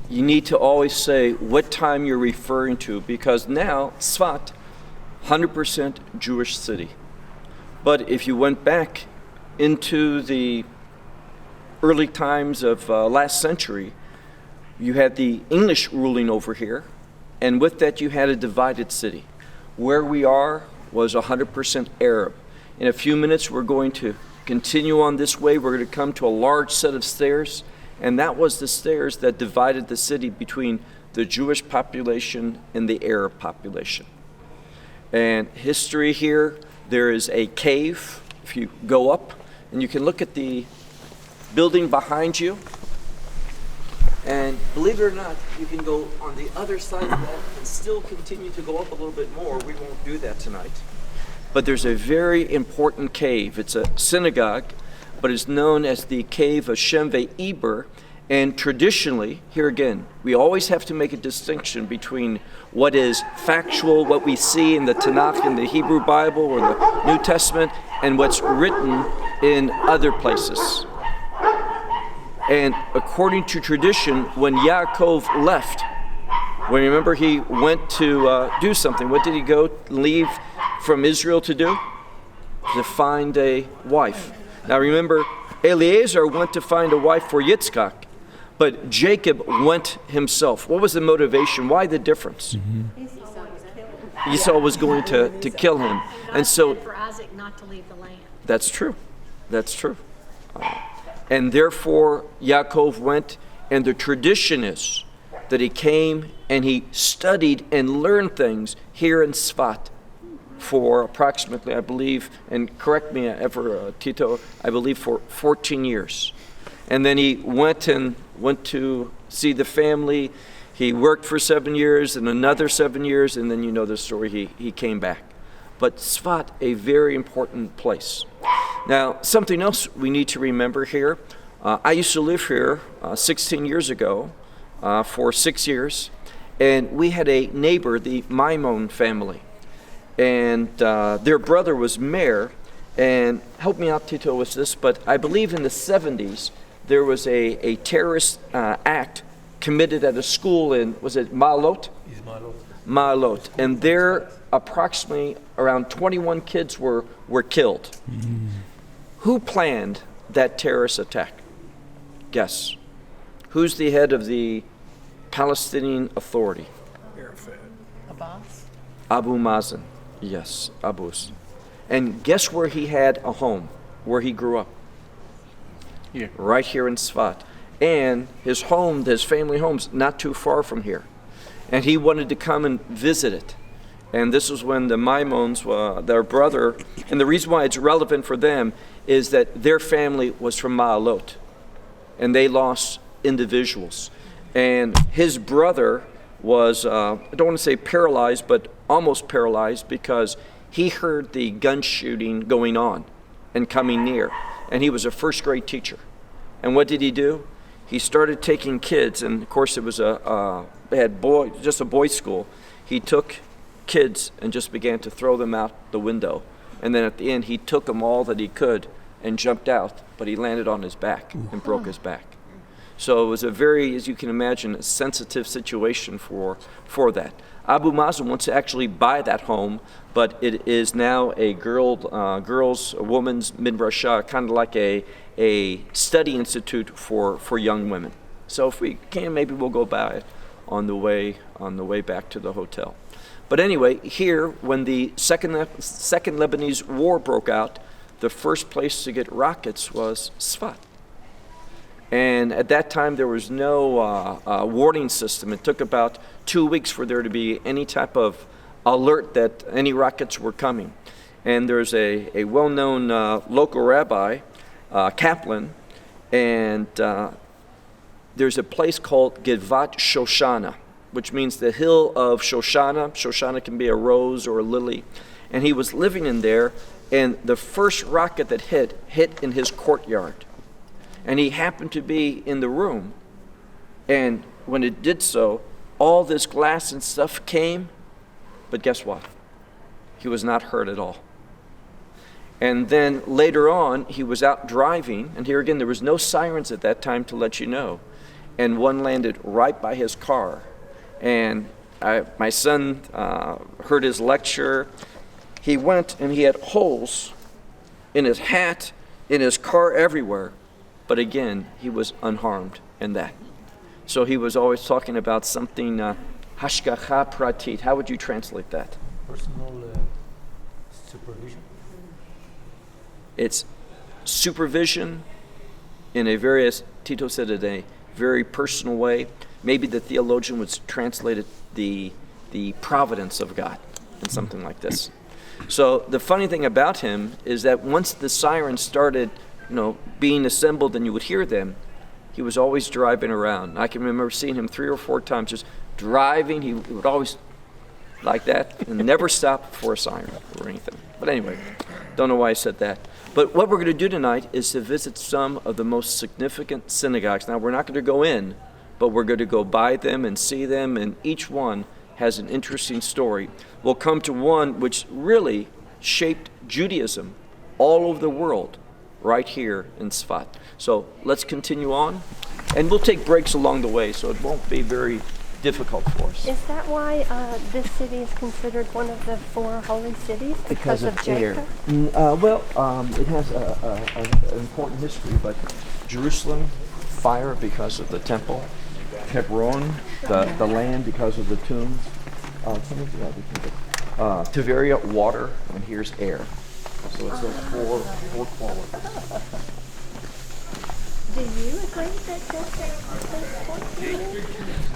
you need to always say what time you're referring to, because now Tzfat, 100% Jewish city. But if you went back into the early times of last century, you had the English ruling over here, and with that you had a divided city. Where we are was 100% Arab. In a few minutes we're going to continue on this way. We're going to come to a large set of stairs, and that was the stairs that divided the city between the Jewish population and the Arab population. And history here, there is a cave. If you go up, and you can look at the building behind you, and believe it or not, you can go on the other side of that and still continue to go up a little bit more. We won't do that tonight. But there's a very important cave. It's a synagogue, but it's known as the Cave of Shem Ve'Eber. And traditionally, here again, we always have to make a distinction between what is factual, what we see in the Tanakh, in the Hebrew Bible or the New Testament, and what's written in other places. And according to tradition, when Yaakov left, when you remember he went to do something, what did he leave from Israel to do? To find a wife. Now remember, Eliezer went to find a wife for Yitzchak, but Jacob went himself. What was the motivation? Why the difference? Mm-hmm. Esau was going to kill him. And so for Isaac not to leave the land. That's true. That's true. And therefore Yaakov went, and the tradition is that he came and he studied and learned things here in Tzfat for approximately, I believe, and correct me Tito, I believe for 14 years. And then he went to see the family. He worked for 7 years and another 7 years, and then you know the story, he came back. But Tzfat, a very important place. Now, something else we need to remember here. I used to live here 16 years ago for 6 years, and we had a neighbor, the Maimon family. And their brother was mayor, and help me out, Tito, with this, but I believe in the 70s, there was a terrorist act committed at a school in, was it Ma'alot? Ma'alot. And there, approximately around 21 kids were killed. Mm. Who planned that terrorist attack? Guess. Who's the head of the Palestinian Authority? Abbas? Abu Mazen. Yes, Abus. And guess where he had a home, where he grew up? Here. Right here in Tzfat. And his home, his family home's not too far from here. And he wanted to come and visit it. And this is when the Maimons, their brother, and the reason why it's relevant for them is that their family was from Ma'alot. And they lost individuals. And his brother was, I don't want to say paralyzed, but almost paralyzed, because he heard the gun shooting going on and coming near. And he was a first grade teacher. And what did he do? He started taking kids, and of course it was just a boys' school. He took kids and just began to throw them out the window. And then at the end, he took them all that he could and jumped out, but he landed on his back and broke his back. So it was a very, as you can imagine, a sensitive situation for that. Abu Mazen wants to actually buy that home, but it is now a woman's midrashah, kind of like a study institute for young women. So if we can, maybe we'll go by it on the way back to the hotel. But anyway, here, when the second Lebanese war broke out, the first place to get rockets was Tzfat. And at that time, there was no warning system. It took about 2 weeks for there to be any type of alert that any rockets were coming. And there's a well-known local rabbi, Kaplan, and there's a place called Givvat Shoshana, which means the hill of Shoshana. Shoshana can be a rose or a lily. And he was living in there, and the first rocket that hit in his courtyard. And he happened to be in the room. And when it did so, all this glass and stuff came. But guess what? He was not hurt at all. And then later on, he was out driving. And here again, there was no sirens at that time to let you know. and one landed right by his car. And my son heard his lecture. He went and he had holes in his hat, in his car, everywhere. But again, he was unharmed in that. So he was always talking about something, hashgacha pratit. How would you translate that? Personal supervision. It's supervision in a very, as Tito said today, very personal way. Maybe the theologian would translate it the providence of God in something like this. So the funny thing about him is that once the sirens started, being assembled and you would hear them, he was always driving around. I can remember seeing him 3 or 4 times just driving. He would always like that and never stop for a siren or anything. But anyway, don't know why I said that. But what we're going to do tonight is to visit some of the most significant synagogues. Now, we're not going to go in, but we're going to go by them and see them, and each one has an interesting story. We'll come to one which really shaped Judaism all over the world, right here in Sfat. So let's continue on, and we'll take breaks along the way, so it won't be very difficult for us. Is that why this city is considered one of the 4 holy cities? Because of Jacob? It has an important history, but Jerusalem, fire because of the temple. Hebron, the land because of the tombs. Tiberia, water, and here's air. So it's those 4 qualities. Do you agree that Jacob is